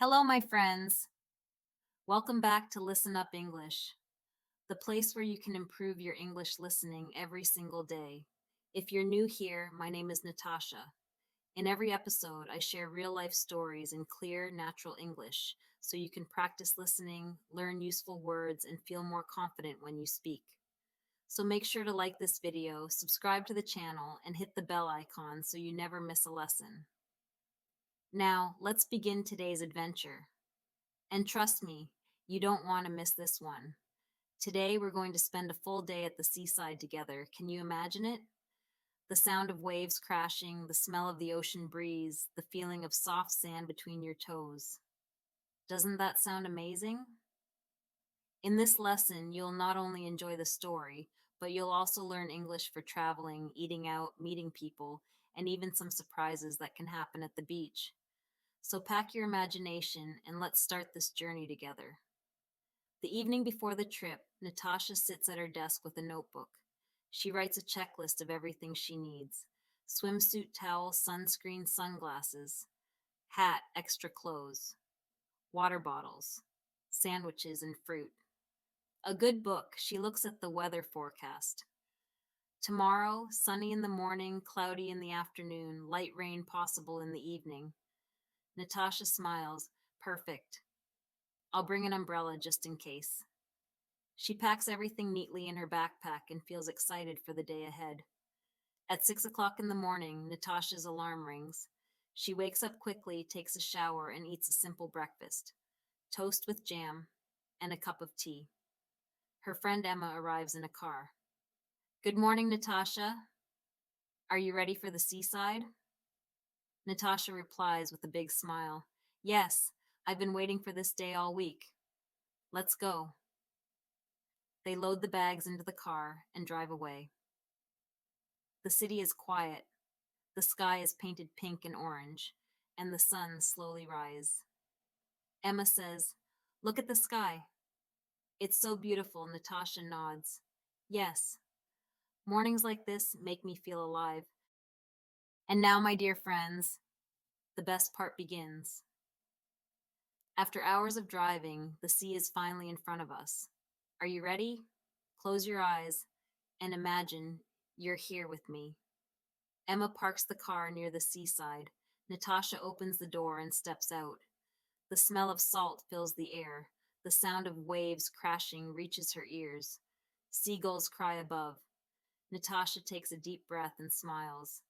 Hello, my friends. Welcome back to Listen Up English, the place where you can improve your English listening every single day. If you're new here, my name is Natasha. In every episode, I share real life stories in clear, natural English so you can practice listening, learn useful words, and feel more confident when you speak. So make sure to like this video, subscribe to the channel, and hit the bell icon so you never miss a lesson. Now, let's begin today's adventure. And trust me, you don't want to miss this one. Today, we're going to spend a full day at the seaside together. Can you imagine it? The sound of waves crashing, the smell of the ocean breeze, the feeling of soft sand between your toes. Doesn't that sound amazing? In this lesson, you'll not only enjoy the story, but you'll also learn English for traveling, eating out, meeting people, and even some surprises that can happen at the beach. So pack your imagination and let's start this journey together. The evening before the trip, Natasha sits at her desk with a notebook. She writes a checklist of everything she needs: swimsuit, towel, sunscreen, sunglasses, hat, extra clothes, water bottles, sandwiches, and fruit. A good book, she looks at the weather forecast. Tomorrow, sunny in the morning, cloudy in the afternoon, light rain possible in the evening. Natasha smiles. Perfect. I'll bring an umbrella just in case. She packs everything neatly in her backpack and feels excited for the day ahead. At 6 o'clock in the morning, Natasha's alarm rings. She wakes up quickly, takes a shower, and eats a simple breakfast: toast with jam and a cup of tea. Her friend Emma arrives in a car. Good morning, Natasha. Are you ready for the seaside? Natasha replies with a big smile. Yes, I've been waiting for this day all week. Let's go. They load the bags into the car and drive away. The city is quiet. The sky is painted pink and orange, and the sun slowly rises. Emma says, "Look at the sky. It's so beautiful." Natasha nods. Yes, mornings like this make me feel alive. And now, my dear friends, the best part begins. After hours of driving, the sea is finally in front of us. Are you ready? Close your eyes and imagine you're here with me. Emma parks the car near the seaside. Natasha opens the door and steps out. The smell of salt fills the air. The sound of waves crashing reaches her ears. Seagulls cry above. Natasha takes a deep breath and smiles.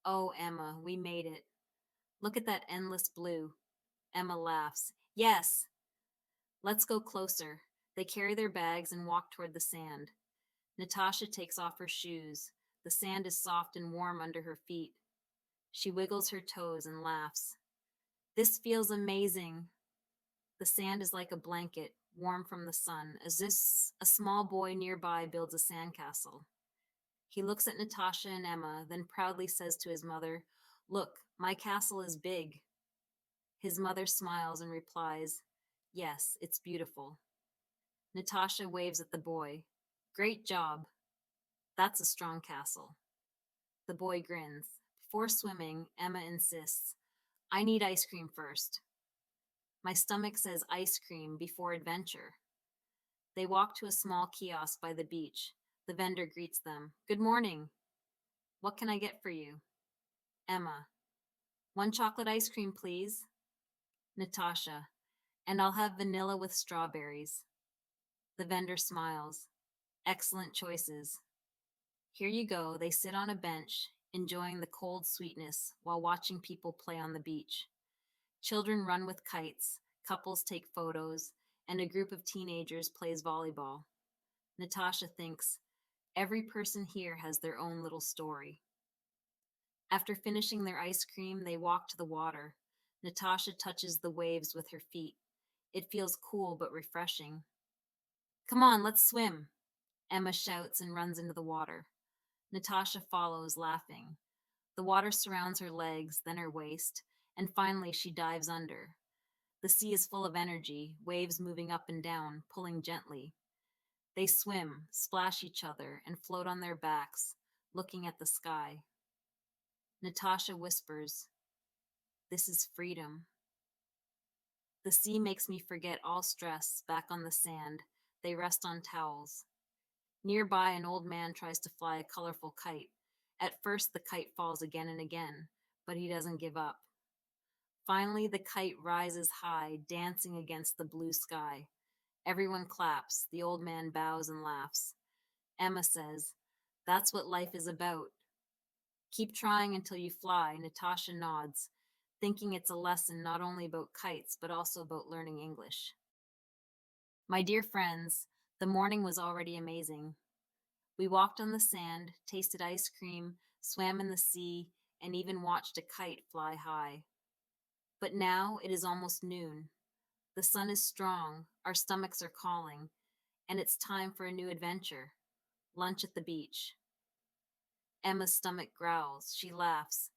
Oh, Emma, we made it. Look at that endless blue. Emma laughs. Yes! Let's go closer. They carry their bags and walk toward the sand. Natasha takes off her shoes. The sand is soft and warm under her feet. She wiggles her toes and laughs. This feels amazing. The sand is like a blanket, warm from the sun, as if a small boy nearby builds a sandcastle. He looks at Natasha and Emma, then proudly says to his mother, "Look, my castle is big." His mother smiles and replies, "Yes, it's beautiful." Natasha waves at the boy. "Great job. That's a strong castle." The boy grins. Before swimming, Emma insists, "I need ice cream first." My stomach says ice cream before adventure. They walk to a small kiosk by the beach. The vendor greets them. "Good morning. What can I get for you?" Emma. "One chocolate ice cream, please." Natasha. "And I'll have vanilla with strawberries." The vendor smiles. "Excellent choices." Here you go. They sit on a bench, enjoying the cold sweetness while watching people play on the beach. Children run with kites, couples take photos, and a group of teenagers plays volleyball. Natasha thinks, every person here has their own little story. After finishing their ice cream, they walk to the water. Natasha touches the waves with her feet. It feels cool but refreshing. "Come on, let's swim," Emma shouts and runs into the water. Natasha follows, laughing. The water surrounds her legs, then her waist, and finally she dives under. The sea is full of energy, waves moving up and down, pulling gently. They swim, splash each other, and float on their backs, looking at the sky. Natasha whispers, "This is freedom." The sea makes me forget all stress. Back on the sand, they rest on towels. Nearby, an old man tries to fly a colorful kite. At first, the kite falls again and again, but he doesn't give up. Finally, the kite rises high, dancing against the blue sky. Everyone claps. The old man bows and laughs. Emma says, "That's what life is about. Keep trying until you fly." Natasha nods, thinking it's a lesson not only about kites, but also about learning English. My dear friends, the morning was already amazing. We walked on the sand, tasted ice cream, swam in the sea, and even watched a kite fly high. But now it is almost noon. The sun is strong, our stomachs are calling, and it's time for a new adventure: lunch at the beach. Emma's stomach growls. She laughs.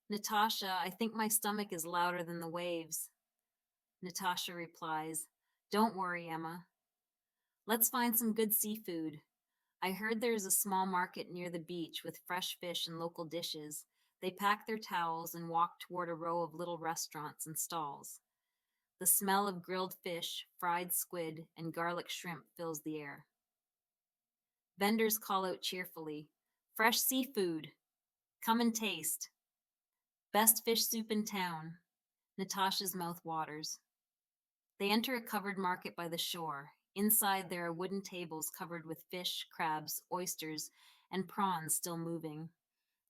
"Natasha, I think my stomach is louder than the waves." Natasha replies, "Don't worry, Emma. Let's find some good seafood. I heard there's a small market near the beach with fresh fish and local dishes." They pack their towels and walk toward a row of little restaurants and stalls. The smell of grilled fish, fried squid, and garlic shrimp fills the air. Vendors call out cheerfully, "Fresh seafood! Come and taste. Best fish soup in town." Natasha's mouth waters. They enter a covered market by the shore. Inside, there are wooden tables covered with fish, crabs, oysters, and prawns still moving.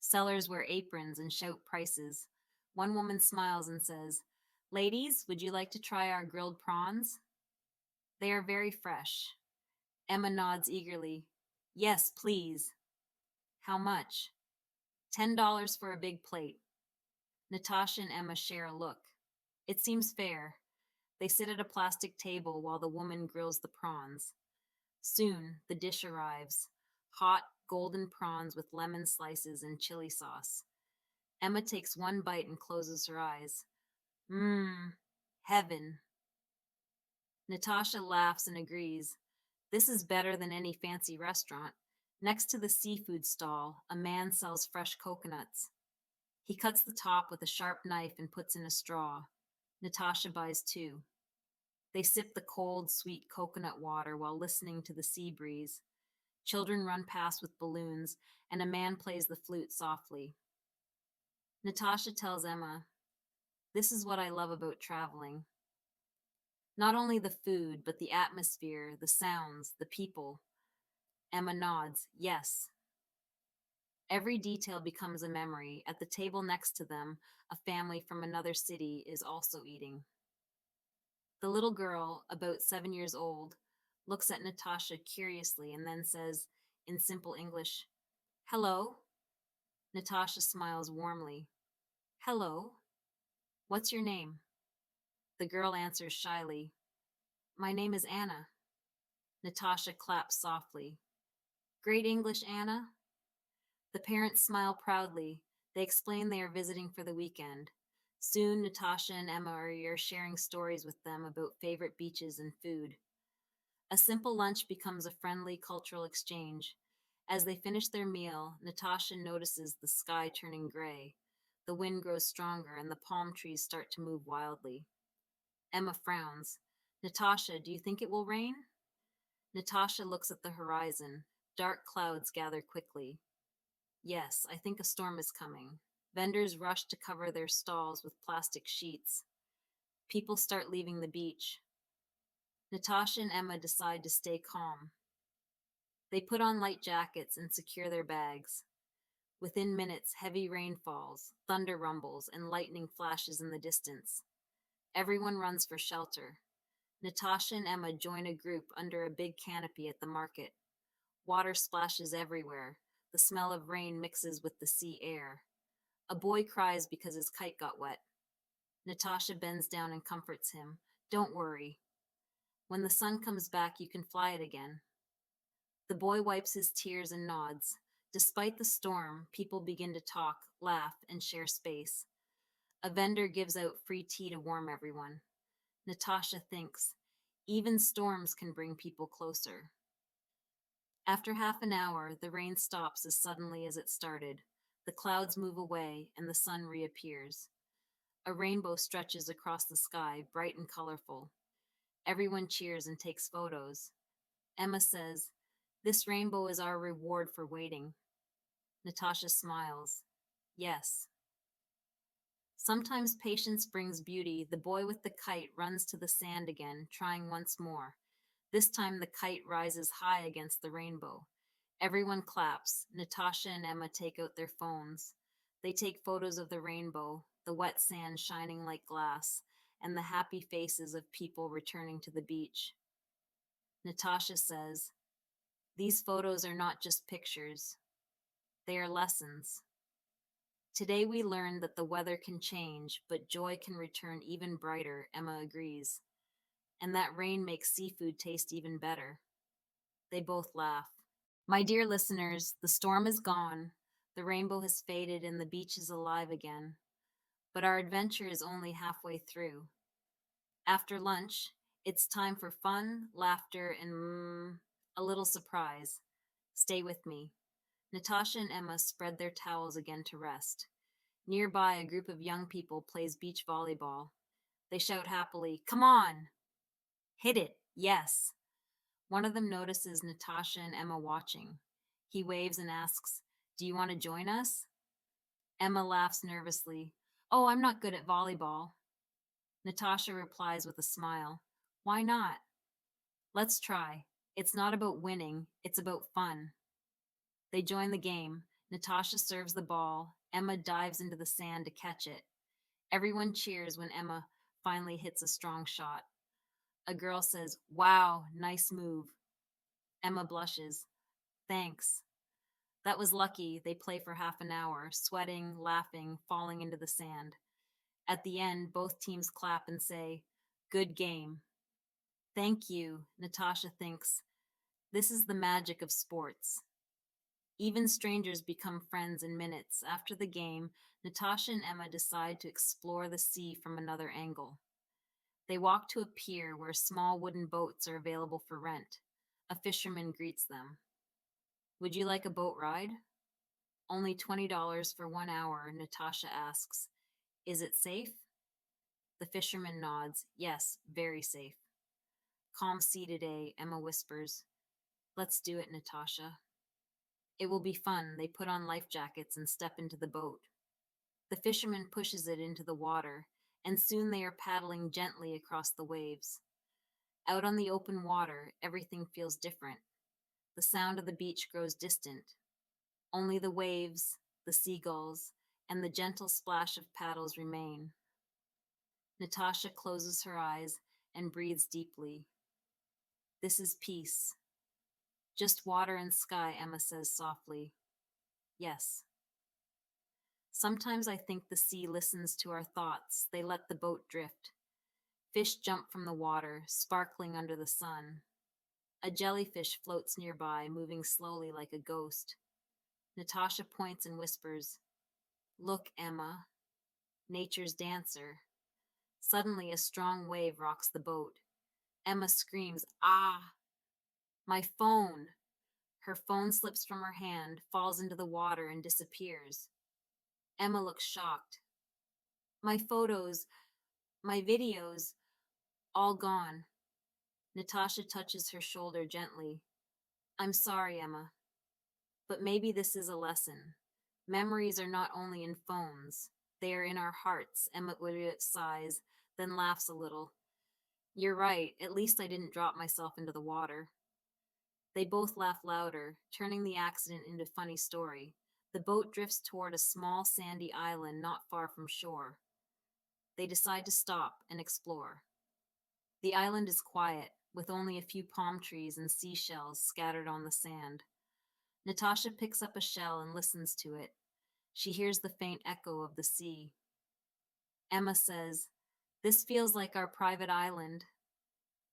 Sellers wear aprons and shout prices. One woman smiles and says, "Ladies, would you like to try our grilled prawns? They are very fresh." Emma nods eagerly. "Yes, please." "How much?" $10 for a big plate." Natasha and Emma share a look. It seems fair. They sit at a plastic table while the woman grills the prawns. Soon, the dish arrives: hot, golden prawns with lemon slices and chili sauce. Emma takes one bite and closes her eyes. Mmm, heaven. Natasha laughs and agrees. This is better than any fancy restaurant. Next to the seafood stall, a man sells fresh coconuts. He cuts the top with a sharp knife and puts in a straw. Natasha buys two. They sip the cold, sweet coconut water while listening to the sea breeze. Children run past with balloons, and a man plays the flute softly. Natasha tells Emma, "This is what I love about traveling. Not only the food, but the atmosphere, the sounds, the people." Emma nods, "Yes." Every detail becomes a memory. At the table next to them, a family from another city is also eating. The little girl, about 7 years old, looks at Natasha curiously and then says, in simple English, "Hello." Natasha smiles warmly. "Hello. What's your name?" The girl answers shyly, "My name is Anna." Natasha claps softly. "Great English, Anna." The parents smile proudly. They explain they are visiting for the weekend. Soon, Natasha and Emma are sharing stories with them about favorite beaches and food. A simple lunch becomes a friendly cultural exchange. As they finish their meal, Natasha notices the sky turning gray. The wind grows stronger and the palm trees start to move wildly. Emma frowns. "Natasha, do you think it will rain?" Natasha looks at the horizon. Dark clouds gather quickly. "Yes, I think a storm is coming." Vendors rush to cover their stalls with plastic sheets. People start leaving the beach. Natasha and Emma decide to stay calm. They put on light jackets and secure their bags. Within minutes, heavy rain falls, thunder rumbles, and lightning flashes in the distance. Everyone runs for shelter. Natasha and Emma join a group under a big canopy at the market. Water splashes everywhere. The smell of rain mixes with the sea air. A boy cries because his kite got wet. Natasha bends down and comforts him. "Don't worry. When the sun comes back, you can fly it again." The boy wipes his tears and nods. Despite the storm, people begin to talk, laugh, and share space. A vendor gives out free tea to warm everyone. Natasha thinks, even storms can bring people closer. After half an hour, the rain stops as suddenly as it started. The clouds move away, and the sun reappears. A rainbow stretches across the sky, bright and colorful. Everyone cheers and takes photos. Emma says, "This rainbow is our reward for waiting." Natasha smiles. Yes. Sometimes patience brings beauty. The boy with the kite runs to the sand again, trying once more. This time the kite rises high against the rainbow. Everyone claps. Natasha and Emma take out their phones. They take photos of the rainbow, the wet sand shining like glass, and the happy faces of people returning to the beach. Natasha says, "These photos are not just pictures, they are lessons." Today we learned that the weather can change, but joy can return even brighter, Emma agrees. And that rain makes seafood taste even better. They both laugh. My dear listeners, the storm is gone, the rainbow has faded, and the beach is alive again. But our adventure is only halfway through. After lunch, it's time for fun, laughter, and a little surprise. Stay with me. Natasha and Emma spread their towels again to rest. Nearby, a group of young people plays beach volleyball. They shout happily, "Come on! Hit it! Yes!" One of them notices Natasha and Emma watching. He waves and asks, "Do you want to join us?" Emma laughs nervously. "Oh, I'm not good at volleyball." Natasha replies with a smile, "Why not? Let's try. It's not about winning, it's about fun." They join the game. Natasha serves the ball. Emma dives into the sand to catch it. Everyone cheers when Emma finally hits a strong shot. A girl says, "Wow, nice move." Emma blushes. "Thanks." That was lucky. They play for half an hour, sweating, laughing, falling into the sand. At the end, both teams clap and say, "Good game." "Thank you," Natasha thinks. This is the magic of sports. Even strangers become friends in minutes. After the game, Natasha and Emma decide to explore the sea from another angle. They walk to a pier where small wooden boats are available for rent. A fisherman greets them. "Would you like a boat ride?" "Only $20 for 1 hour," Natasha asks. "Is it safe?" The fisherman nods. "Yes, very safe." "Calm sea today," Emma whispers. "Let's do it, Natasha." It will be fun. They put on life jackets and step into the boat. The fisherman pushes it into the water, and soon they are paddling gently across the waves. Out on the open water, everything feels different. The sound of the beach grows distant. Only the waves, the seagulls, and the gentle splash of paddles remain. Natasha closes her eyes and breathes deeply. This is peace. Just water and sky, Emma says softly. Yes. Sometimes I think the sea listens to our thoughts. They let the boat drift. Fish jump from the water, sparkling under the sun. A jellyfish floats nearby, moving slowly like a ghost. Natasha points and whispers, "Look, Emma, nature's dancer." Suddenly, a strong wave rocks the boat. Emma screams, "Ah!" My phone! Her phone slips from her hand, falls into the water, and disappears. Emma looks shocked. My photos, my videos, all gone. Natasha touches her shoulder gently. "I'm sorry, Emma. But maybe this is a lesson. Memories are not only in phones, they are in our hearts." Emma sighs, then laughs a little. "You're right. At least I didn't drop myself into the water." They both laugh louder, turning the accident into a funny story. The boat drifts toward a small sandy island not far from shore. They decide to stop and explore. The island is quiet, with only a few palm trees and seashells scattered on the sand. Natasha picks up a shell and listens to it. She hears the faint echo of the sea. Emma says, "This feels like our private island."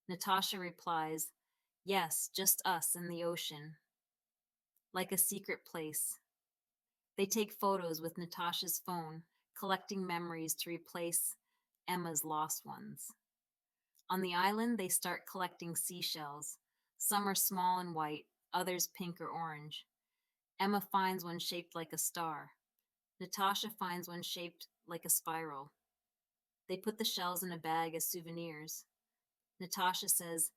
Natasha replies, "Yes, just us and the ocean." Like a secret place. They take photos with Natasha's phone, collecting memories to replace Emma's lost ones. On the island, they start collecting seashells. Some are small and white, others pink or orange. Emma finds one shaped like a star. Natasha finds one shaped like a spiral. They put the shells in a bag as souvenirs. Natasha says,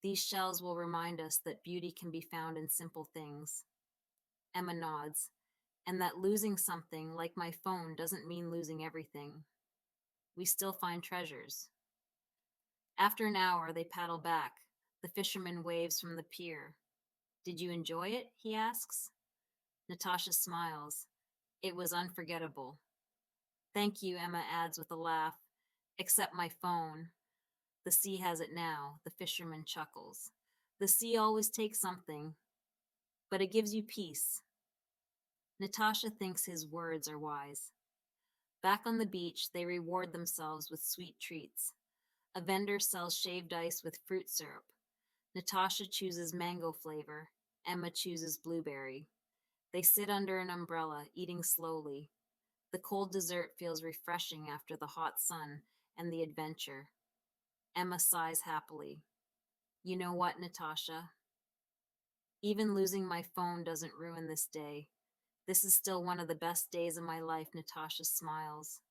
"These shells will remind us that beauty can be found in simple things." Emma nods, "And that losing something, like my phone, doesn't mean losing everything. We still find treasures." After an hour, they paddle back. The fisherman waves from the pier. "Did you enjoy it?" he asks. Natasha smiles. "It was unforgettable." "Thank you," Emma adds with a laugh. "Except my phone. The sea has it now." The fisherman chuckles. "The sea always takes something, but it gives you peace." Natasha thinks his words are wise. Back on the beach, they reward themselves with sweet treats. A vendor sells shaved ice with fruit syrup. Natasha chooses mango flavor. Emma chooses blueberry. They sit under an umbrella, eating slowly. The cold dessert feels refreshing after the hot sun and the adventure. Emma sighs happily. "You know what, Natasha? Even losing my phone doesn't ruin this day. This is still one of the best days of my life." Natasha smiles.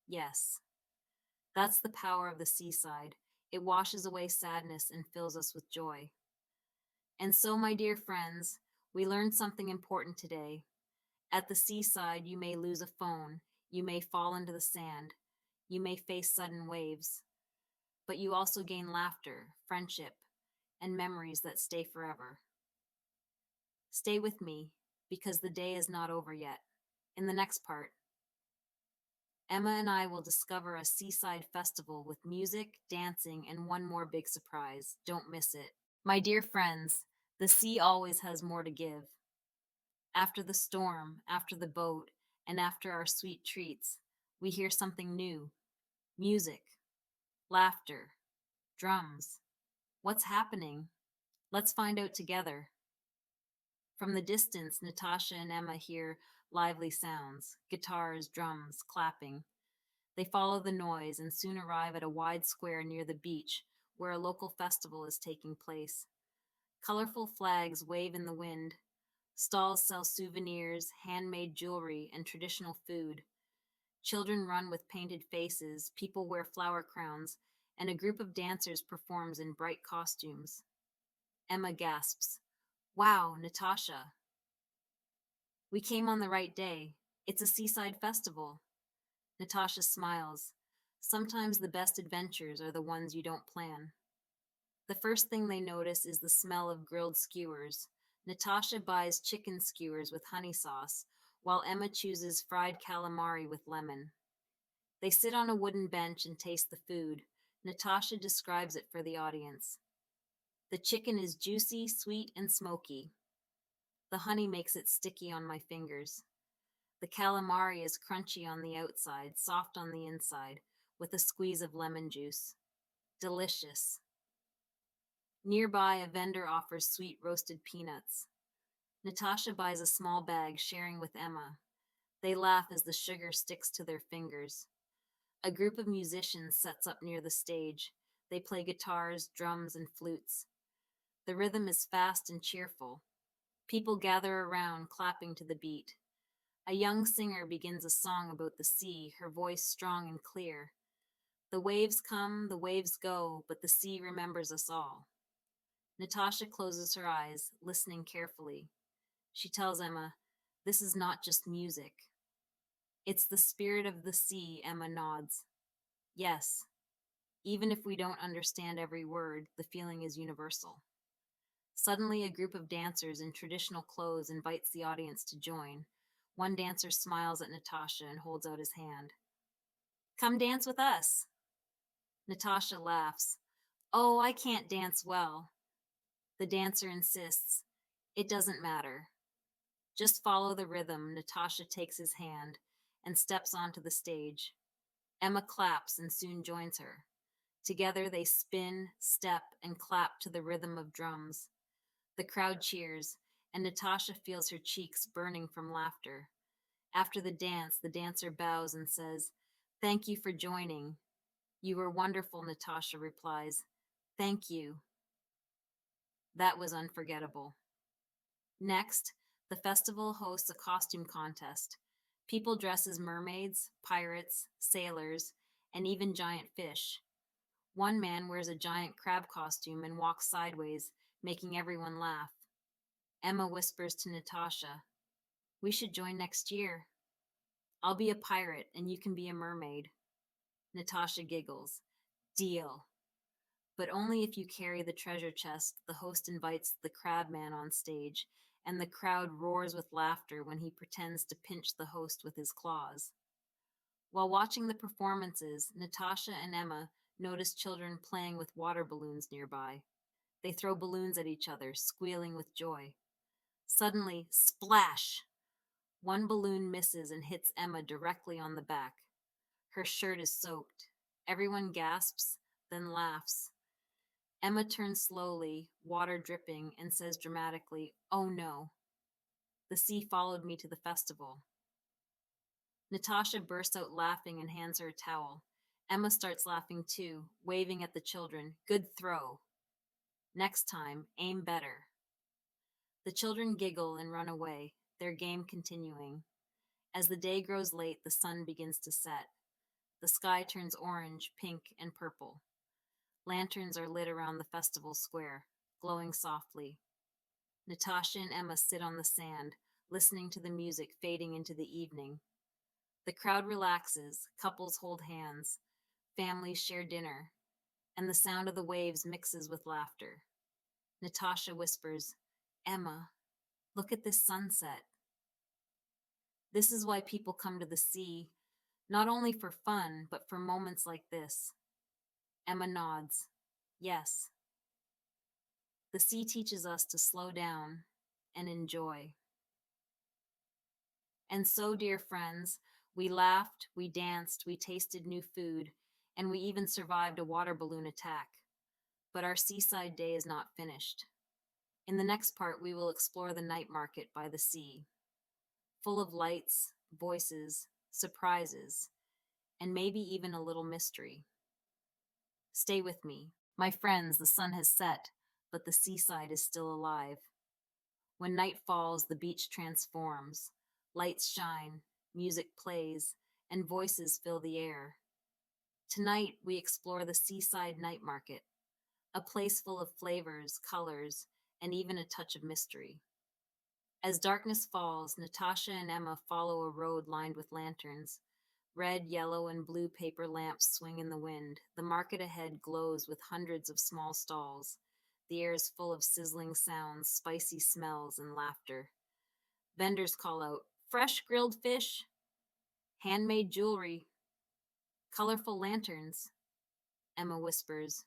Yes, that's the power of the seaside. It washes away sadness and fills us with joy. And so, my dear friends, we learned something important today. At the seaside, you may lose a phone, you may fall into the sand, you may face sudden waves, but you also gain laughter, friendship, and memories that stay forever. Stay with me, because the day is not over yet. In the next part, Emma and I will discover a seaside festival with music, dancing, and one more big surprise. Don't miss it. My dear friends, the sea always has more to give. After the storm, after the boat, and after our sweet treats, we hear something new: music, laughter, drums. What's happening? Let's find out together. From the distance, Natasha and Emma hear lively sounds: guitars, drums, clapping. They follow the noise and soon arrive at a wide square near the beach where a local festival is taking place. Colorful flags wave in the wind. Stalls sell souvenirs, handmade jewelry, and traditional food. Children run with painted faces, people wear flower crowns, and a group of dancers performs in bright costumes. Emma gasps, "Wow, Natasha, we came on the right day. It's a seaside festival." Natasha smiles. Sometimes the best adventures are the ones you don't plan. The first thing they notice is the smell of grilled skewers. Natasha buys chicken skewers with honey sauce, while Emma chooses fried calamari with lemon. They sit on a wooden bench and taste the food. Natasha describes it for the audience. "The chicken is juicy, sweet, and smoky. The honey makes it sticky on my fingers. The calamari is crunchy on the outside, soft on the inside, with a squeeze of lemon juice. Delicious." Nearby, a vendor offers sweet roasted peanuts. Natasha buys a small bag, sharing with Emma. They laugh as the sugar sticks to their fingers. A group of musicians sets up near the stage. They play guitars, drums, and flutes. The rhythm is fast and cheerful. People gather around, clapping to the beat. A young singer begins a song about the sea, her voice strong and clear. "The waves come, the waves go, but the sea remembers us all." Natasha closes her eyes, listening carefully. She tells Emma, "This is not just music. It's the spirit of the sea." Emma nods. "Yes, even if we don't understand every word, the feeling is universal." Suddenly, a group of dancers in traditional clothes invites the audience to join. One dancer smiles at Natasha and holds out his hand. "Come dance with us." Natasha laughs. "Oh, I can't dance well." The dancer insists. "It doesn't matter. Just follow the rhythm." Natasha takes his hand and steps onto the stage. Emma claps and soon joins her. Together they spin, step, and clap to the rhythm of drums. The crowd cheers, and Natasha feels her cheeks burning from laughter. After the dance, the dancer bows and says, "Thank you for joining." "You were wonderful," Natasha replies. "Thank you." That was unforgettable. Next, the festival hosts a costume contest. People dress as mermaids, pirates, sailors, and even giant fish. One man wears a giant crab costume and walks sideways, making everyone laugh. Emma whispers to Natasha, "We should join next year. I'll be a pirate and you can be a mermaid." Natasha giggles. "Deal. But only if you carry the treasure chest." The host invites the crab man on stage, and the crowd roars with laughter when he pretends to pinch the host with his claws. While watching the performances, Natasha and Emma notice children playing with water balloons nearby. They throw balloons at each other, squealing with joy. Suddenly, splash! One balloon misses and hits Emma directly on the back. Her shirt is soaked. Everyone gasps, then laughs. Emma turns slowly, water dripping, and says dramatically, "Oh no. The sea followed me to the festival." Natasha bursts out laughing and hands her a towel. Emma starts laughing too, waving at the children. "Good throw. Next time, aim better." The children giggle and run away, their game continuing. As the day grows late, the sun begins to set. The sky turns orange, pink, and purple. Lanterns are lit around the festival square, glowing softly. Natasha and Emma sit on the sand, listening to the music fading into the evening. The crowd relaxes, couples hold hands, families share dinner, and the sound of the waves mixes with laughter. Natasha whispers, "Emma, look at this sunset." This is why people come to the sea, not only for fun, but for moments like this. Emma nods. Yes, the sea teaches us to slow down and enjoy. And so, dear friends, we laughed, we danced, we tasted new food, and we even survived a water balloon attack. But our seaside day is not finished. In the next part, we will explore the night market by the sea, full of lights, voices, surprises, and maybe even a little mystery. Stay with me. My friends, the sun has set, but the seaside is still alive. When night falls, the beach transforms. Lights shine, music plays, and voices fill the air. Tonight, we explore the Seaside Night Market, a place full of flavors, colors, and even a touch of mystery. As darkness falls, Natasha and Emma follow a road lined with lanterns. Red, yellow, and blue paper lamps swing in the wind. The market ahead glows with hundreds of small stalls. The air is full of sizzling sounds, spicy smells, and laughter. Vendors call out, "Fresh grilled fish, handmade jewelry, colorful lanterns." Emma whispers,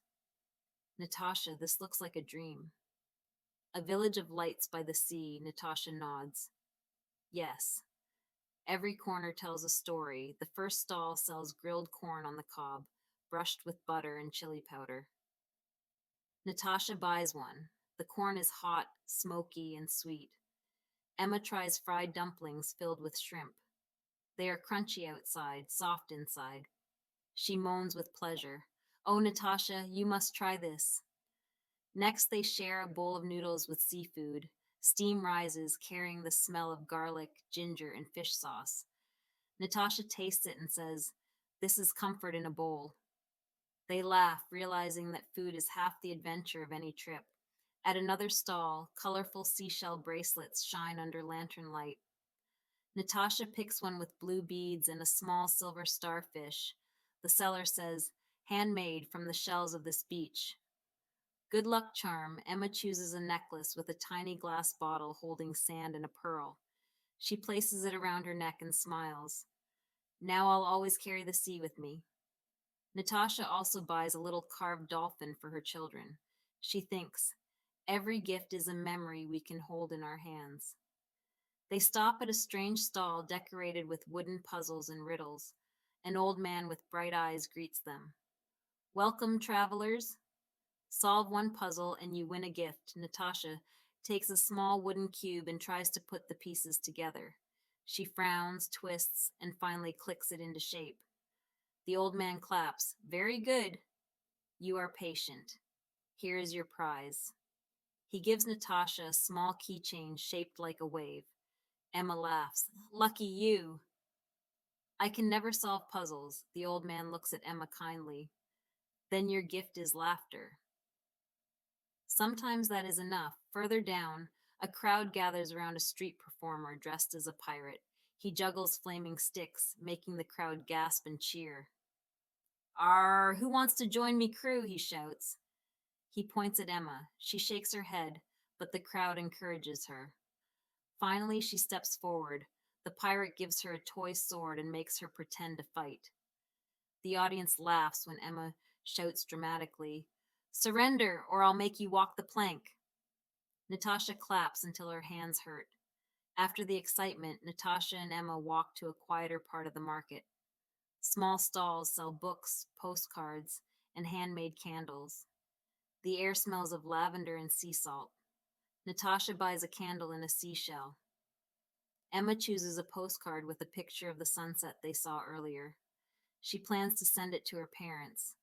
"Natasha, this looks like a dream." "A village of lights by the sea," Natasha nods. Yes. Every corner tells a story. The first stall sells grilled corn on the cob, brushed with butter and chili powder. Natasha buys one. The corn is hot, smoky, and sweet. Emma tries fried dumplings filled with shrimp. They are crunchy outside, soft inside. She moans with pleasure. "Oh, Natasha, you must try this." Next, they share a bowl of noodles with seafood. Steam rises, carrying the smell of garlic, ginger, and fish sauce. Natasha tastes it and says, "This is comfort in a bowl." They laugh, realizing that food is half the adventure of any trip. At another stall, colorful seashell bracelets shine under lantern light. Natasha picks one with blue beads and a small silver starfish. The seller says, "Handmade from the shells of this beach." Good luck charm, Emma chooses a necklace with a tiny glass bottle holding sand and a pearl. She places it around her neck and smiles. "Now I'll always carry the sea with me." Natasha also buys a little carved dolphin for her children. She thinks, "Every gift is a memory we can hold in our hands." They stop at a strange stall decorated with wooden puzzles and riddles. An old man with bright eyes greets them. "Welcome, travelers. Solve one puzzle and you win a gift." Natasha takes a small wooden cube and tries to put the pieces together. She frowns, twists, and finally clicks it into shape. The old man claps. "Very good. You are patient. Here is your prize." He gives Natasha a small keychain shaped like a wave. Emma laughs. "Lucky you." I can never solve puzzles. The old man looks at Emma kindly. Then your gift is laughter. Sometimes that is enough. Further down, a crowd gathers around a street performer dressed as a pirate. He juggles flaming sticks, making the crowd gasp and cheer. Arr, who wants to join me crew? He shouts. He points at Emma. She shakes her head, but the crowd encourages her. Finally, she steps forward. The pirate gives her a toy sword and makes her pretend to fight. The audience laughs when Emma shouts dramatically, Surrender, or I'll make you walk the plank. Natasha claps until her hands hurt. After the excitement, Natasha and Emma walk to a quieter part of the market. Small stalls sell books, postcards, and handmade candles. The air smells of lavender and sea salt. Natasha buys a candle and a seashell. Emma chooses a postcard with a picture of the sunset they saw earlier. She plans to send it to her parents.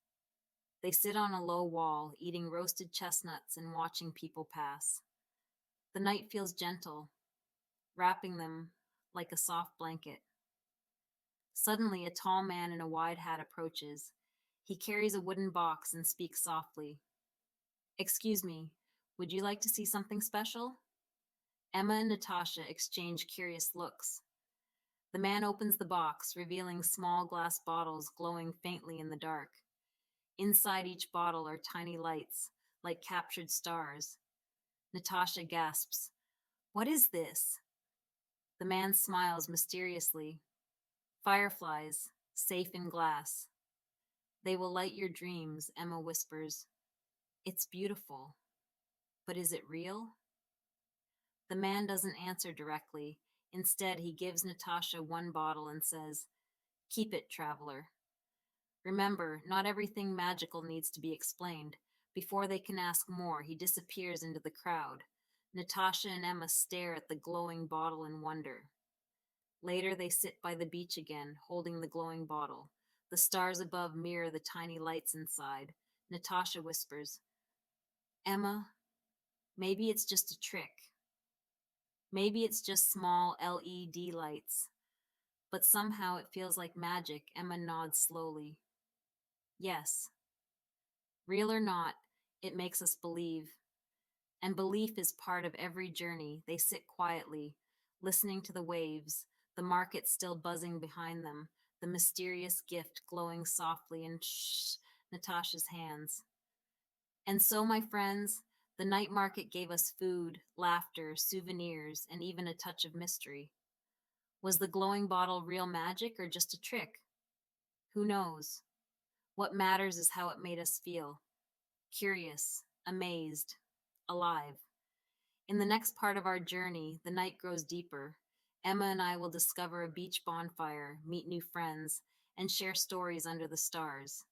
They sit on a low wall, eating roasted chestnuts and watching people pass. The night feels gentle, wrapping them like a soft blanket. Suddenly, a tall man in a wide hat approaches. He carries a wooden box and speaks softly. Excuse me, would you like to see something special? Emma and Natasha exchange curious looks. The man opens the box, revealing small glass bottles glowing faintly in the dark. Inside each bottle are tiny lights, like captured stars. Natasha gasps, What is this? The man smiles mysteriously. Fireflies, safe in glass. They will light your dreams, Emma whispers. It's beautiful. But is it real? The man doesn't answer directly. Instead, he gives Natasha one bottle and says, Keep it, traveler. Remember, not everything magical needs to be explained. Before they can ask more, he disappears into the crowd. Natasha and Emma stare at the glowing bottle in wonder. Later, they sit by the beach again, holding the glowing bottle. The stars above mirror the tiny lights inside. Natasha whispers, Emma, maybe it's just a trick. Maybe it's just small LED lights. But somehow it feels like magic. Emma nods slowly. Yes, real or not, it makes us believe. And belief is part of every journey. They sit quietly, listening to the waves, the market still buzzing behind them, the mysterious gift glowing softly in Natasha's hands. And so, my friends, the night market gave us food, laughter, souvenirs, and even a touch of mystery. Was the glowing bottle real magic or just a trick? Who knows? What matters is how it made us feel curious, amazed, alive. In the next part of our journey, the night grows deeper. Emma and I will discover a beach bonfire, meet new friends, and share stories under the stars.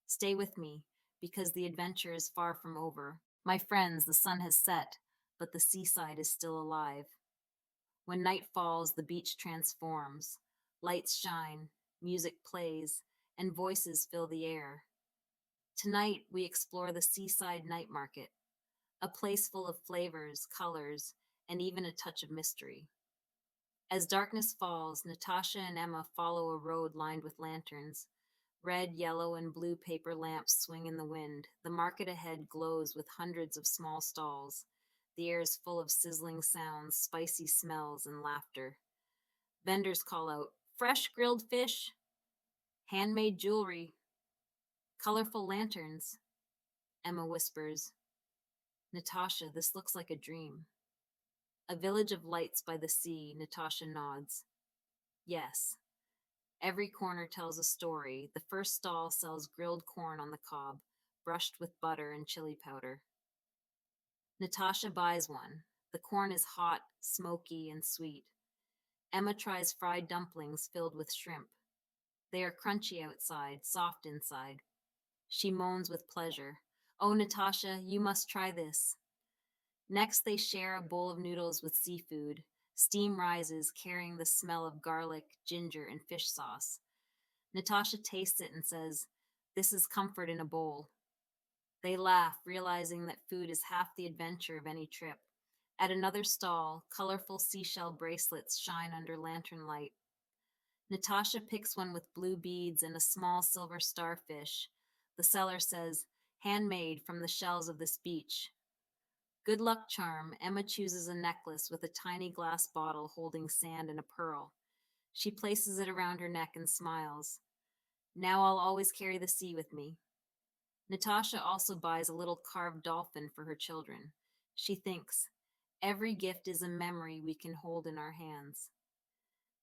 Stay with me, because the adventure is far from over. My friends, the sun has set, but the seaside is still alive. When night falls, the beach transforms. Lights shine, music plays, and voices fill the air. Tonight, we explore the seaside night market, a place full of flavors, colors, and even a touch of mystery. As darkness falls, Natasha and Emma follow a road lined with lanterns. Red, yellow, and blue paper lamps swing in the wind. The market ahead glows with hundreds of small stalls. The air is full of sizzling sounds, spicy smells, and laughter. Vendors call out, Fresh grilled fish, handmade jewelry, colorful lanterns. Emma whispers, Natasha, this looks like a dream. A village of lights by the sea, Natasha nods. Yes. Every corner tells a story. The first stall sells grilled corn on the cob, brushed with butter and chili powder. Natasha buys one. The corn is hot, smoky, and sweet. Emma tries fried dumplings filled with shrimp. They are crunchy outside, soft inside. She moans with pleasure. Oh, Natasha, you must try this. Next, they share a bowl of noodles with seafood. Steam rises, carrying the smell of garlic, ginger, and fish sauce. Natasha tastes it and says, This is comfort in a bowl. They laugh, realizing that food is half the adventure of any trip. At another stall, colorful seashell bracelets shine under lantern light. Natasha picks one with blue beads and a small silver starfish. The seller says, handmade from the shells of this beach. Good luck charm, Emma chooses a necklace with a tiny glass bottle holding sand and a pearl. She places it around her neck and smiles. Now I'll always carry the sea with me. Natasha also buys a little carved dolphin for her children. She thinks, every gift is a memory we can hold in our hands.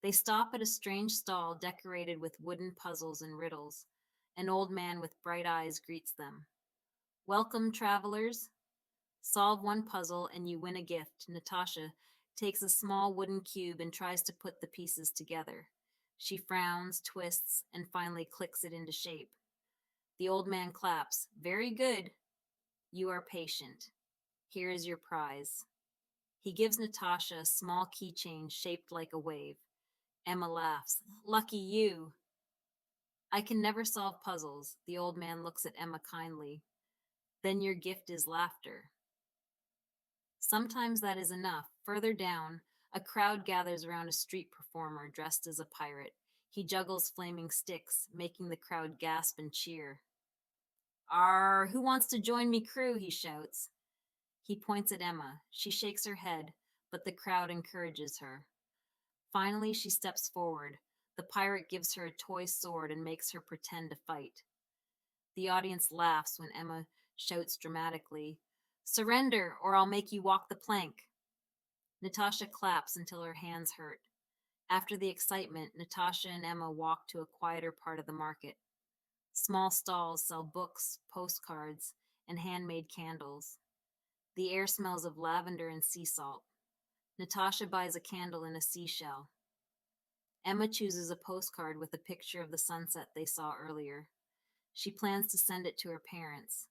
They stop at a strange stall decorated with wooden puzzles and riddles. An old man with bright eyes greets them. Welcome, travelers. Solve one puzzle and you win a gift. Natasha takes a small wooden cube and tries to put the pieces together. She frowns, twists, and finally clicks it into shape. The old man claps. Very good. You are patient. Here is your prize. He gives Natasha a small keychain shaped like a wave. Emma laughs. Lucky you. I can never solve puzzles. The old man looks at Emma kindly. Then your gift is laughter. Sometimes that is enough. Further down, a crowd gathers around a street performer dressed as a pirate. He juggles flaming sticks, making the crowd gasp and cheer. Arr, who wants to join me crew? He shouts. He points at Emma. She shakes her head, but the crowd encourages her. Finally, she steps forward. The pirate gives her a toy sword and makes her pretend to fight. The audience laughs when Emma shouts dramatically, Surrender, or I'll make you walk the plank. Natasha claps until her hands hurt. After the excitement, Natasha and Emma walk to a quieter part of the market. Small stalls sell books, postcards, and handmade candles. The air smells of lavender and sea salt. Natasha buys a candle and a seashell. Emma chooses a postcard with a picture of the sunset they saw earlier. She plans to send it to her parents.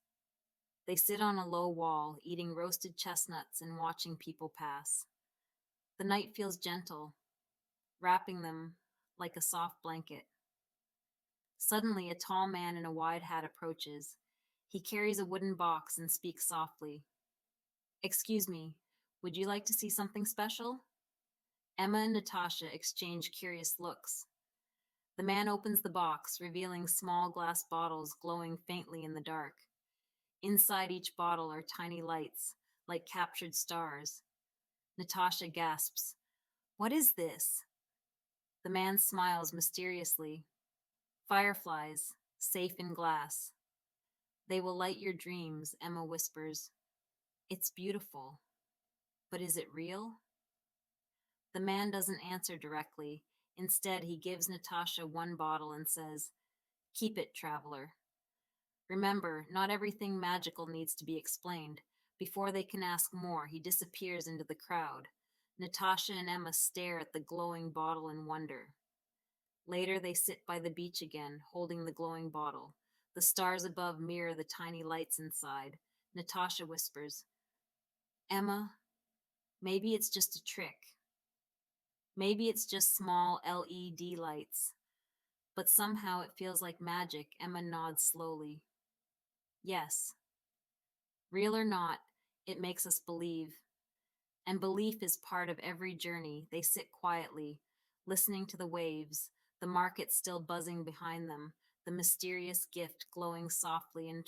They sit on a low wall, eating roasted chestnuts and watching people pass. The night feels gentle, wrapping them like a soft blanket. Suddenly, a tall man in a wide hat approaches. He carries a wooden box and speaks softly. Excuse me, would you like to see something special? Emma and Natasha exchange curious looks. The man opens the box, revealing small glass bottles glowing faintly in the dark. Inside each bottle are tiny lights, like captured stars. Natasha gasps, What is this? The man smiles mysteriously. Fireflies, safe in glass. They will light your dreams, Emma whispers. It's beautiful. But is it real? The man doesn't answer directly. Instead, he gives Natasha one bottle and says, Keep it, traveler. Remember, not everything magical needs to be explained. Before they can ask more, he disappears into the crowd. Natasha and Emma stare at the glowing bottle in wonder. Later, they sit by the beach again, holding the glowing bottle. The stars above mirror the tiny lights inside. Natasha whispers, Emma, maybe it's just a trick. Maybe it's just small LED lights. But somehow it feels like magic. Emma nods slowly. Yes, real or not, it makes us believe. And belief is part of every journey. They sit quietly, listening to the waves, the market still buzzing behind them, the mysterious gift glowing softly in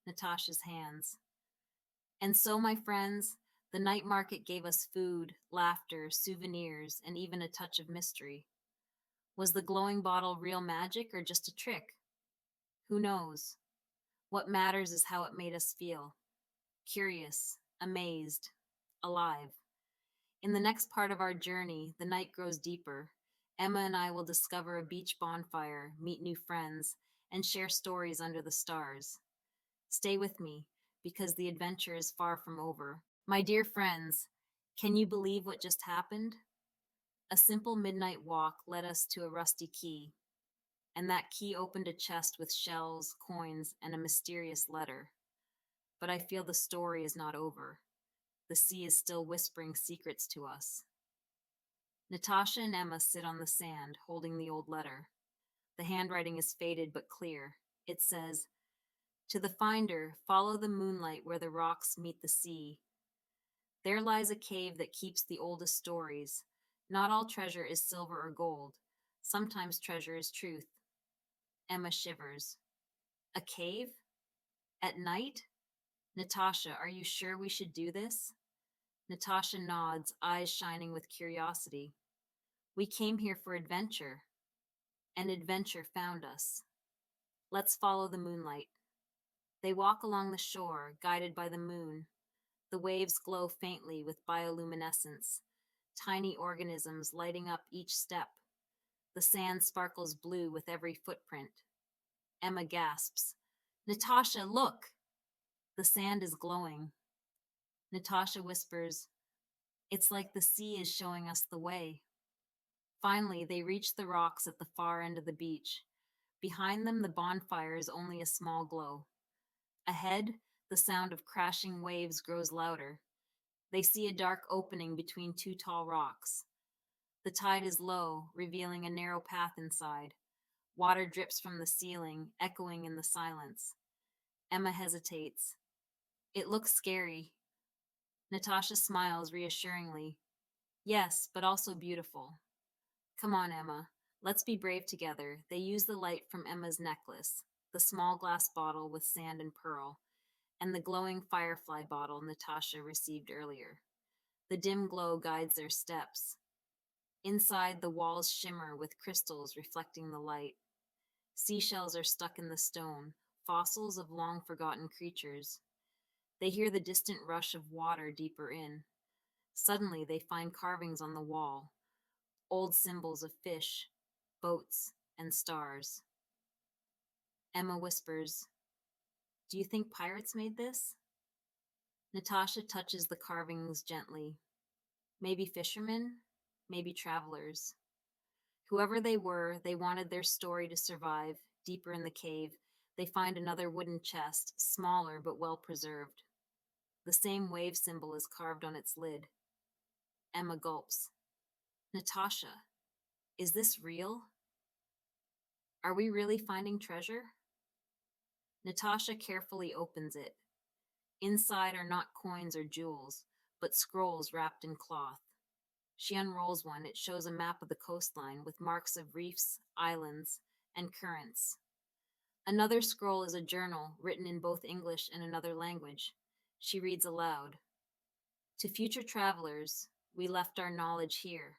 Natasha's hands. And so, my friends, the night market gave us food, laughter, souvenirs, and even a touch of mystery. Was the glowing bottle real magic or just a trick? Who knows? What matters is how it made us feel curious, amazed, alive. In the next part of our journey, the night grows deeper. Emma and I will discover a beach bonfire, meet new friends, and share stories under the stars. Stay with me, because the adventure is far from over. My dear friends, can you believe what just happened? A simple midnight walk led us to a rusty key, and that key opened a chest with shells, coins, and a mysterious letter. But I feel the story is not over. The sea is still whispering secrets to us. Natasha and Emma sit on the sand, holding the old letter. The handwriting is faded but clear. It says, To the finder, follow the moonlight where the rocks meet the sea. There lies a cave that keeps the oldest stories. Not all treasure is silver or gold. Sometimes treasure is truth. Emma shivers. A cave? At night? Natasha, are you sure we should do this? Natasha nods, eyes shining with curiosity. We came here for adventure, and adventure found us. Let's follow the moonlight. They walk along the shore, guided by the moon. The waves glow faintly with bioluminescence, tiny organisms lighting up each step. The sand sparkles blue with every footprint. Emma gasps. Natasha, look! The sand is glowing. Natasha whispers, it's like the sea is showing us the way. Finally, they reach the rocks at the far end of the beach. Behind them, the bonfire is only a small glow. Ahead, the sound of crashing waves grows louder. They see a dark opening between two tall rocks. The tide is low, revealing a narrow path inside. Water drips from the ceiling, echoing in the silence. Emma hesitates. It looks scary. Natasha smiles reassuringly. Yes, but also beautiful. Come on, Emma. Let's be brave together. They use the light from Emma's necklace, the small glass bottle with sand and pearl, and the glowing firefly bottle Natasha received earlier. The dim glow guides their steps. Inside, the walls shimmer with crystals reflecting the light. Seashells are stuck in the stone, fossils of long forgotten creatures. They hear the distant rush of water deeper in. Suddenly, they find carvings on the wall, old symbols of fish, boats, and stars. Emma whispers, do you think pirates made this? Natasha touches the carvings gently. Maybe fishermen, maybe travelers. Whoever they were, they wanted their story to survive. Deeper in the cave, they find another wooden chest, smaller but well preserved. The same wave symbol is carved on its lid. Emma gulps. Natasha, is this real? Are we really finding treasure? Natasha carefully opens it. Inside are not coins or jewels, but scrolls wrapped in cloth. She unrolls one. It shows a map of the coastline with marks of reefs, islands, and currents. Another scroll is a journal written in both English and another language. She reads aloud. To future travelers, we left our knowledge here.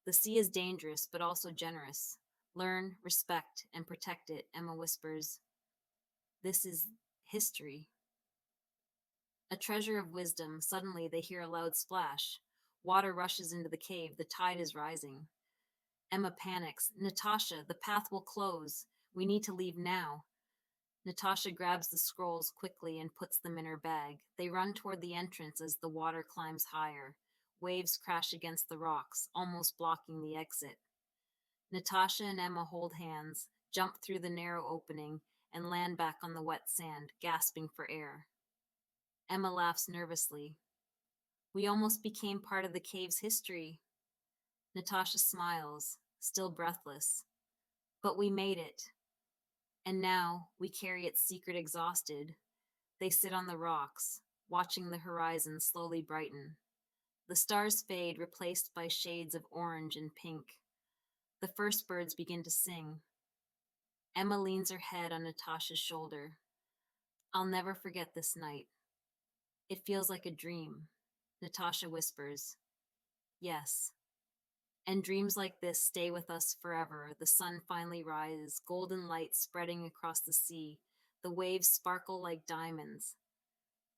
The sea is dangerous, but also generous. Learn, respect, and protect it, Emma whispers. This is history. A treasure of wisdom. Suddenly, they hear a loud splash. Water rushes into the cave. The tide is rising. Emma panics. Natasha, the path will close. We need to leave now. Natasha grabs the scrolls quickly and puts them in her bag. They run toward the entrance as the water climbs higher. Waves crash against the rocks, almost blocking the exit. Natasha and Emma hold hands, jump through the narrow opening, and land back on the wet sand, gasping for air. Emma laughs nervously. We almost became part of the cave's history. Natasha smiles, still breathless. But we made it. And now we carry its secret exhausted. They sit on the rocks, watching the horizon slowly brighten. The stars fade, replaced by shades of orange and pink. The first birds begin to sing. Emma leans her head on Natasha's shoulder. I'll never forget this night. It feels like a dream. Natasha whispers, yes. And dreams like this stay with us forever. The sun finally rises, golden light spreading across the sea. The waves sparkle like diamonds.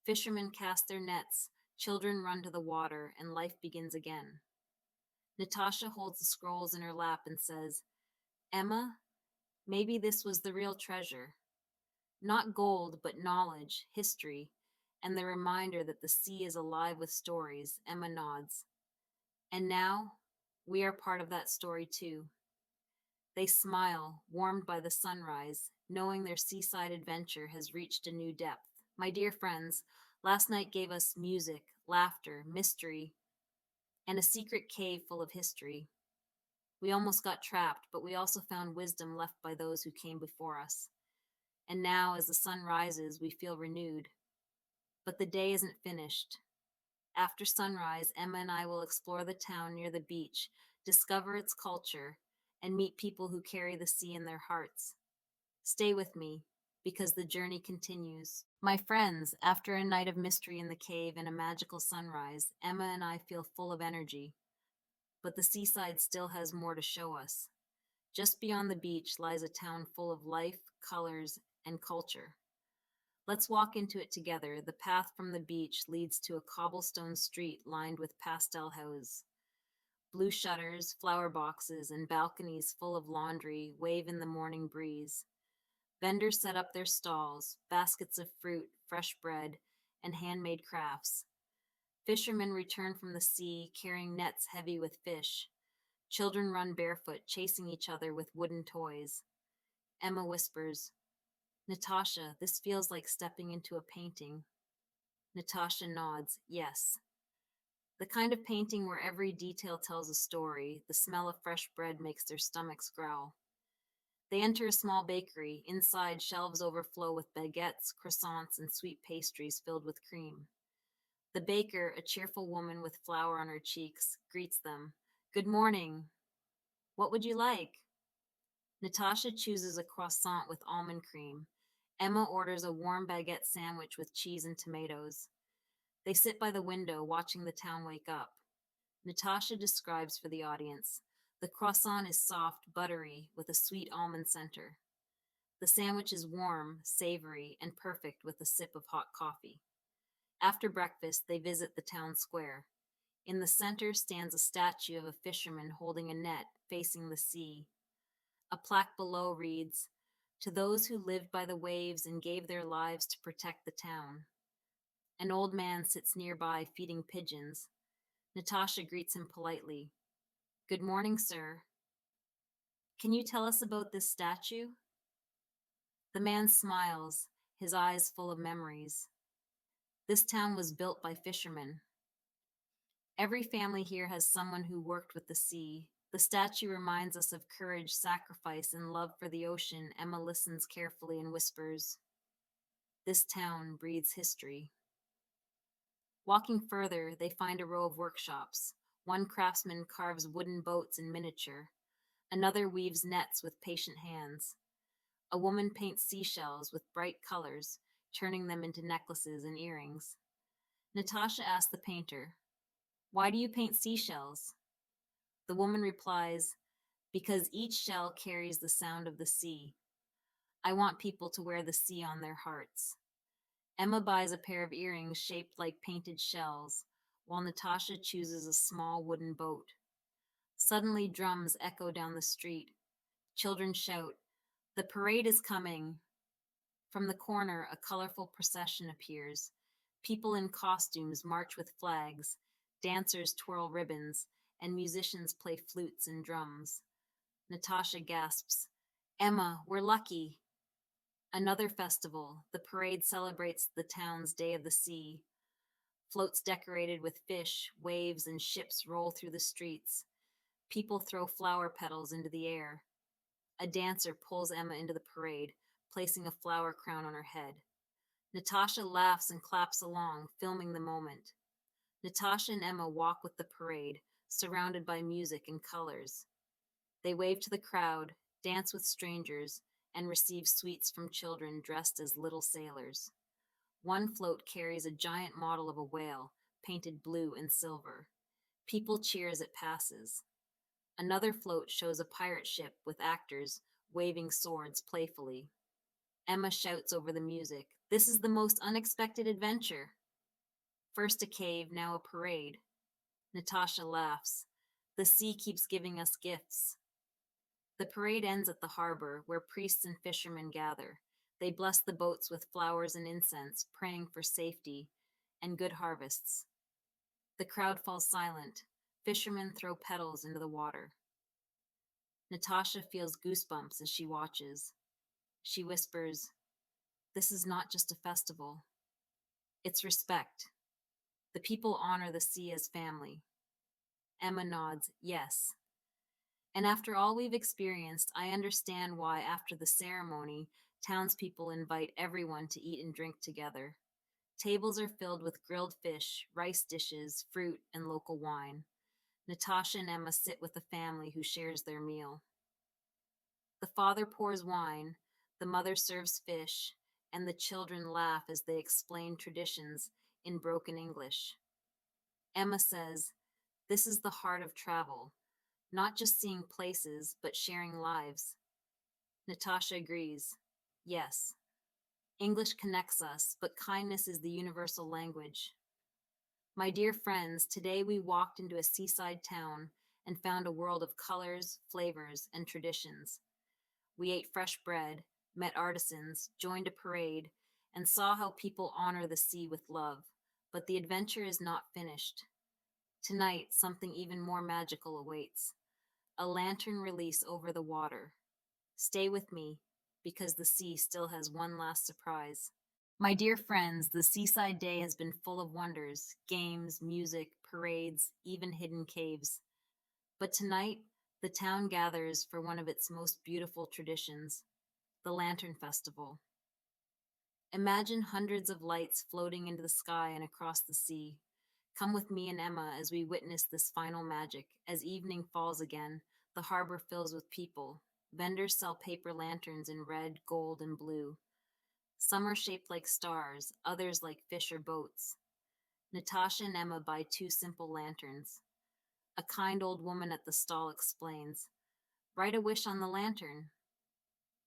Fishermen cast their nets, children run to the water, and life begins again. Natasha holds the scrolls in her lap and says, Emma, maybe this was the real treasure. Not gold, but knowledge, history, and the reminder that the sea is alive with stories. Emma nods. And now, we are part of that story too. They smile, warmed by the sunrise, knowing their seaside adventure has reached a new depth. My dear friends, last night gave us music, laughter, mystery, and a secret cave full of history. We almost got trapped, but we also found wisdom left by those who came before us. And now, as the sun rises, we feel renewed. But the day isn't finished. After sunrise, Emma and I will explore the town near the beach, discover its culture, and meet people who carry the sea in their hearts. Stay with me, because the journey continues. My friends, after a night of mystery in the cave and a magical sunrise, Emma and I feel full of energy. But the seaside still has more to show us. Just beyond the beach lies a town full of life, colors, and culture. Let's walk into it together. The path from the beach leads to a cobblestone street lined with pastel houses. Blue shutters, flower boxes, and balconies full of laundry wave in the morning breeze. Vendors set up their stalls, baskets of fruit, fresh bread, and handmade crafts. Fishermen return from the sea carrying nets heavy with fish. Children run barefoot, chasing each other with wooden toys. Emma whispers, Natasha, this feels like stepping into a painting. Natasha nods, yes. The kind of painting where every detail tells a story, the smell of fresh bread makes their stomachs growl. They enter a small bakery. Inside, shelves overflow with baguettes, croissants, and sweet pastries filled with cream. The baker, a cheerful woman with flour on her cheeks, greets them. Good morning. What would you like? Natasha chooses a croissant with almond cream. Emma orders a warm baguette sandwich with cheese and tomatoes. They sit by the window, watching the town wake up. Natasha describes for the audience. The croissant is soft, buttery, with a sweet almond center. The sandwich is warm, savory, and perfect with a sip of hot coffee. After breakfast, they visit the town square. In the center stands a statue of a fisherman holding a net facing the sea. A plaque below reads, To those who lived by the waves and gave their lives to protect the town. An old man sits nearby feeding pigeons. Natasha greets him politely. Good morning, sir. Can you tell us about this statue? The man smiles, his eyes full of memories. This town was built by fishermen. Every family here has someone who worked with the sea. The statue reminds us of courage, sacrifice, and love for the ocean. Emma listens carefully and whispers, This town breathes history. Walking further, they find a row of workshops. One craftsman carves wooden boats in miniature. Another weaves nets with patient hands. A woman paints seashells with bright colors, turning them into necklaces and earrings. Natasha asks the painter, Why do you paint seashells? The woman replies, Because each shell carries the sound of the sea. I want people to wear the sea on their hearts. Emma buys a pair of earrings shaped like painted shells, while Natasha chooses a small wooden boat. Suddenly, drums echo down the street. Children shout, The parade is coming. From the corner, a colorful procession appears. People in costumes march with flags, dancers twirl ribbons, and musicians play flutes and drums. Natasha gasps, Emma, we're lucky. Another festival, the parade celebrates the town's Day of the Sea. Floats decorated with fish, waves, and ships roll through the streets. People throw flower petals into the air. A dancer pulls Emma into the parade, placing a flower crown on her head. Natasha laughs and claps along, filming the moment. Natasha and Emma walk with the parade, surrounded by music and colors. They wave to the crowd, dance with strangers, and receive sweets from children dressed as little sailors. One float carries a giant model of a whale, painted blue and silver. People cheer as it passes. Another float shows a pirate ship with actors waving swords playfully. Emma shouts over the music, This is the most unexpected adventure. First a cave, now a parade. Natasha laughs. The sea keeps giving us gifts. The parade ends at the harbor, where priests and fishermen gather. They bless the boats with flowers and incense, praying for safety and good harvests. The crowd falls silent. Fishermen throw petals into the water. Natasha feels goosebumps as she watches. She whispers, This is not just a festival. It's respect. The people honor the sea as family. Emma nods, yes. And after all we've experienced, I understand why, after the ceremony, townspeople invite everyone to eat and drink together. Tables are filled with grilled fish, rice dishes, fruit, and local wine. Natasha and Emma sit with a family who shares their meal. The father pours wine, the mother serves fish, and the children laugh as they explain traditions in broken English. Emma says, "This is the heart of travel, not just seeing places, but sharing lives." Natasha agrees. Yes, English connects us, but kindness is the universal language. My dear friends, today we walked into a seaside town and found a world of colors, flavors, and traditions. We ate fresh bread, met artisans, joined a parade, and saw how people honor the sea with love. But the adventure is not finished. Tonight, something even more magical awaits: a lantern release over the water. Stay with me, because the sea still has one last surprise. My dear friends, the Seaside Day has been full of wonders: games, music, parades, even hidden caves. But tonight, the town gathers for one of its most beautiful traditions: the Lantern Festival. Imagine hundreds of lights floating into the sky and across the sea. Come with me and Emma as we witness this final magic. As evening falls again, the harbor fills with people. Vendors sell paper lanterns in red, gold, and blue. Some are shaped like stars, others like fish or boats. Natasha and Emma buy two simple lanterns. A kind old woman at the stall explains, "Write a wish on the lantern.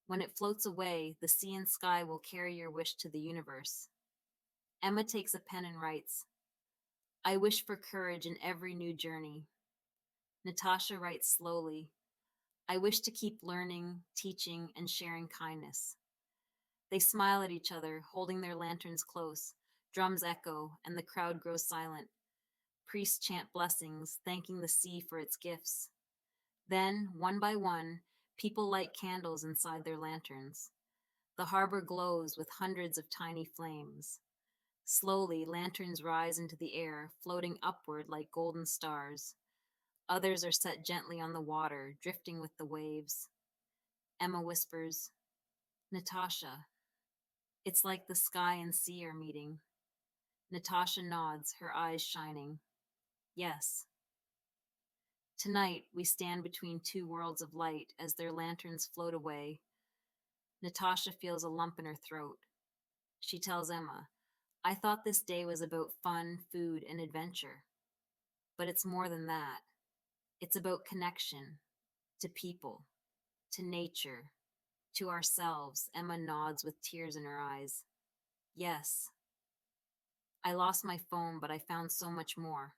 When it floats away, the sea and sky will carry your wish to the universe." Emma takes a pen and writes, "I wish for courage in every new journey." Natasha writes slowly, "I wish to keep learning, teaching, and sharing kindness." They smile at each other, holding their lanterns close. Drums echo, and the crowd grows silent. Priests chant blessings, thanking the sea for its gifts. Then, one by one, people light candles inside their lanterns. The harbor glows with hundreds of tiny flames. Slowly, lanterns rise into the air, floating upward like golden stars. Others are set gently on the water, drifting with the waves. Emma whispers, "Natasha, it's like the sky and sea are meeting." Natasha nods, her eyes shining. Yes. Tonight, we stand between two worlds of light as their lanterns float away. Natasha feels a lump in her throat. She tells Emma, "I thought this day was about fun, food, and adventure. But it's more than that. It's about connection to people, to nature, to ourselves." Emma nods with tears in her eyes. Yes, I lost my phone, but I found so much more: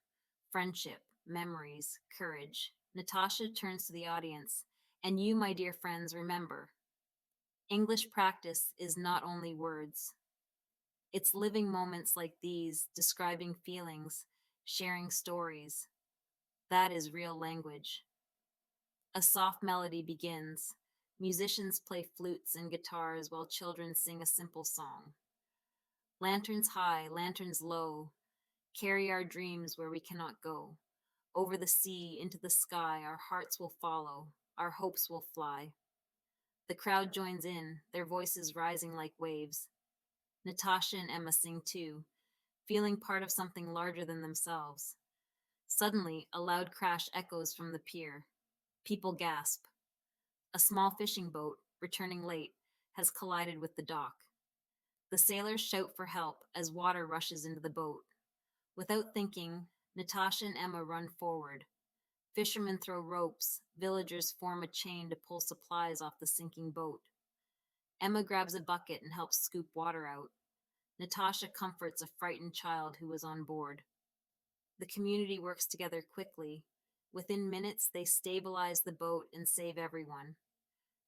friendship, memories, courage. Natasha turns to the audience. And you, my dear friends, remember, English practice is not only words, it's living moments like these, describing feelings, sharing stories. That is real language. A soft melody begins. Musicians play flutes and guitars while children sing a simple song. Lanterns high, lanterns low, carry our dreams where we cannot go. Over the sea, into the sky, our hearts will follow, our hopes will fly. The crowd joins in, their voices rising like waves. Natasha and Emma sing too, feeling part of something larger than themselves. Suddenly, a loud crash echoes from the pier. People gasp. A small fishing boat, returning late, has collided with the dock. The sailors shout for help as water rushes into the boat. Without thinking, Natasha and Emma run forward. Fishermen throw ropes, villagers form a chain to pull supplies off the sinking boat. Emma grabs a bucket and helps scoop water out. Natasha comforts a frightened child who was on board. The community works together quickly. Within minutes, they stabilize the boat and save everyone.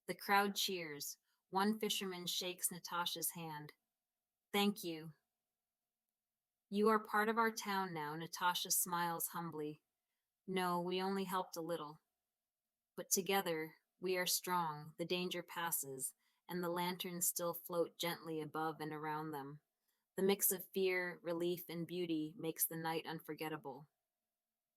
The crowd cheers. One fisherman shakes Natasha's hand. "Thank you. You are part of our town now." Natasha smiles humbly. "No, we only helped a little. But together, we are strong." The danger passes, and the lanterns still float gently above and around them. The mix of fear, relief, and beauty makes the night unforgettable.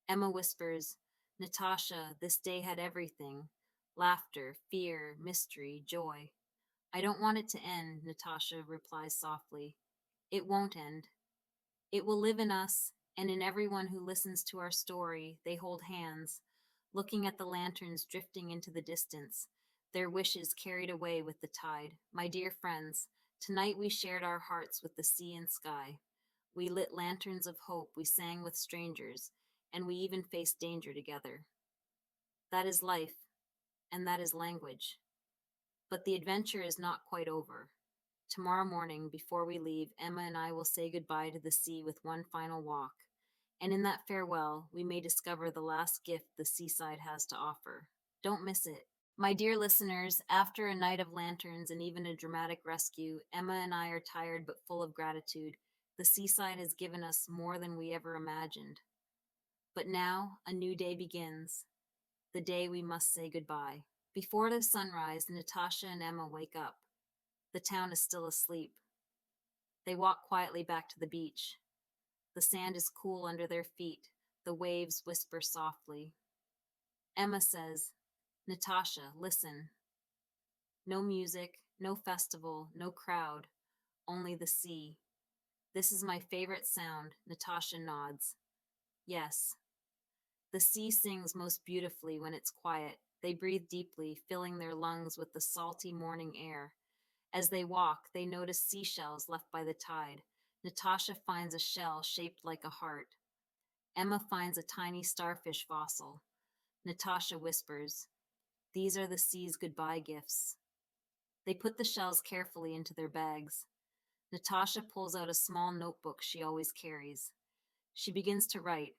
Emma whispers, "Natasha, this day had everything: laughter, fear, mystery, joy." "I don't want it to end," Natasha replies softly. "It won't end. It will live in us and in everyone who listens to our story." They hold hands, looking at the lanterns drifting into the distance. their wishes carried away with the tide. My dear friends, tonight we shared our hearts with the sea and sky. We lit lanterns of hope, we sang with strangers, and we even faced danger together. That is life, and that is language. But the adventure is not quite over. Tomorrow morning, before we leave, Emma and I will say goodbye to the sea with one final walk. And in that farewell, we may discover the last gift the seaside has to offer. Don't miss it. My dear listeners, after a night of lanterns and even a dramatic rescue, Emma and I are tired but full of gratitude. The seaside has given us more than we ever imagined. But now, a new day begins, the day we must say goodbye. Before the sunrise, Natasha and Emma wake up. The town is still asleep. They walk quietly back to the beach. The sand is cool under their feet. The waves whisper softly. Emma says, Natasha, listen. No music, no festival, no crowd, only the sea. This is my favorite sound. Natasha nods. Yes. The sea sings most beautifully when it's quiet. They breathe deeply, filling their lungs with the salty morning air. As they walk, they notice seashells left by the tide. Natasha finds a shell shaped like a heart. Emma finds a tiny starfish fossil. Natasha whispers, These are the sea's goodbye gifts. They put the shells carefully into their bags. Natasha pulls out a small notebook she always carries. She begins to write,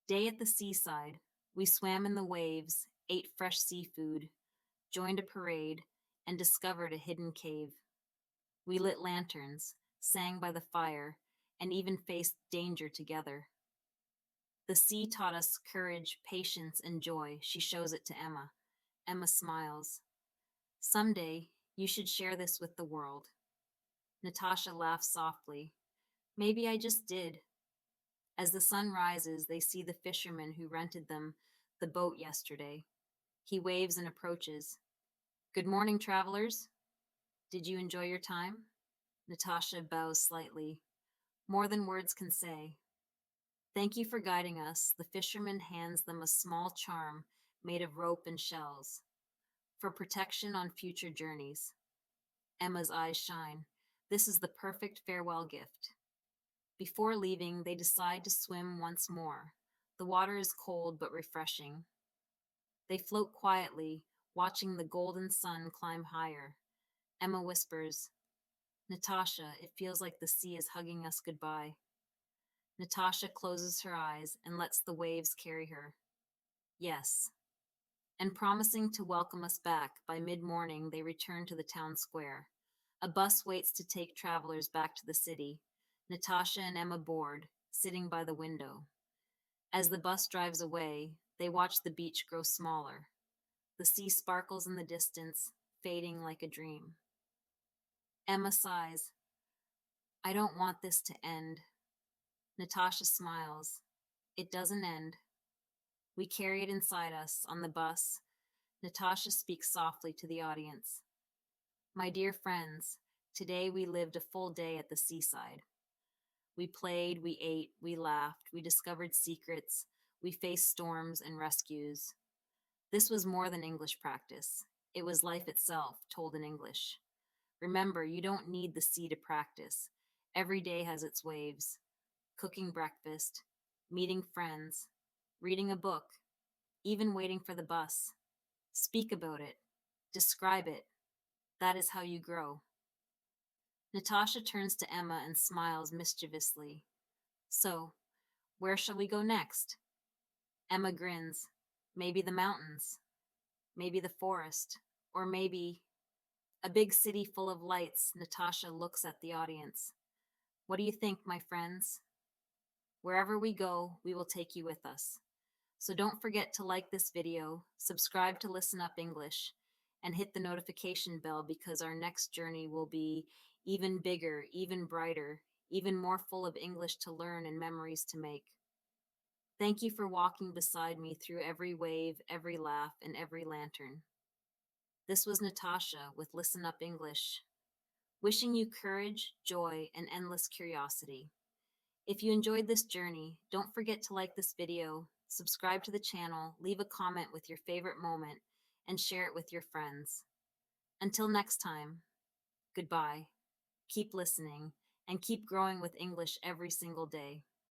Day at the seaside. We swam in the waves, ate fresh seafood, joined a parade, and discovered a hidden cave. We lit lanterns, sang by the fire, and even faced danger together. The sea taught us courage, patience, and joy. She shows it to Emma. Emma smiles. Someday, you should share this with the world. Natasha laughs softly. Maybe I just did. As the sun rises, they see the fisherman who rented them the boat yesterday. He waves and approaches. Good morning, travelers. Did you enjoy your time? Natasha bows slightly. More than words can say. Thank you for guiding us. The fisherman hands them a small charm made of rope and shells for protection on future journeys. Emma's eyes shine. This is the perfect farewell gift. Before leaving, they decide to swim once more. The water is cold but refreshing. They float quietly, watching the golden sun climb higher. Emma whispers, Natasha, it feels like the sea is hugging us goodbye. Natasha closes her eyes and lets the waves carry her. Yes. And promising to welcome us back, by mid-morning they return to the town square. A bus waits to take travelers back to the city. Natasha and Emma board, sitting by the window. As the bus drives away, they watch the beach grow smaller. The sea sparkles in the distance, fading like a dream. Emma sighs. I don't want this to end. Natasha smiles. It doesn't end. We carry it inside us on the bus. Natasha speaks softly to the audience. My dear friends, today we lived a full day at the seaside. We played, we ate, we laughed, we discovered secrets, we faced storms and rescues. This was more than English practice. It was life itself, told in English. Remember, you don't need the sea to practice. Every day has its waves. Cooking breakfast, meeting friends, reading a book, even waiting for the bus. Speak about it. Describe it. That is how you grow. Natasha turns to Emma and smiles mischievously. So, where shall we go next? Emma grins. Maybe the mountains. Maybe the forest. Or maybe a big city full of lights. Natasha looks at the audience. What do you think, my friends? Wherever we go, we will take you with us. So don't forget to like this video, subscribe to Listen Up English, and hit the notification bell because our next journey will be even bigger, even brighter, even more full of English to learn and memories to make. Thank you for walking beside me through every wave, every laugh, and every lantern. This was Natasha with Listen Up English, wishing you courage, joy, and endless curiosity. If you enjoyed this journey, don't forget to like this video, subscribe to the channel, leave a comment with your favorite moment, and share it with your friends. Until next time, goodbye. Keep listening and keep growing with English every single day.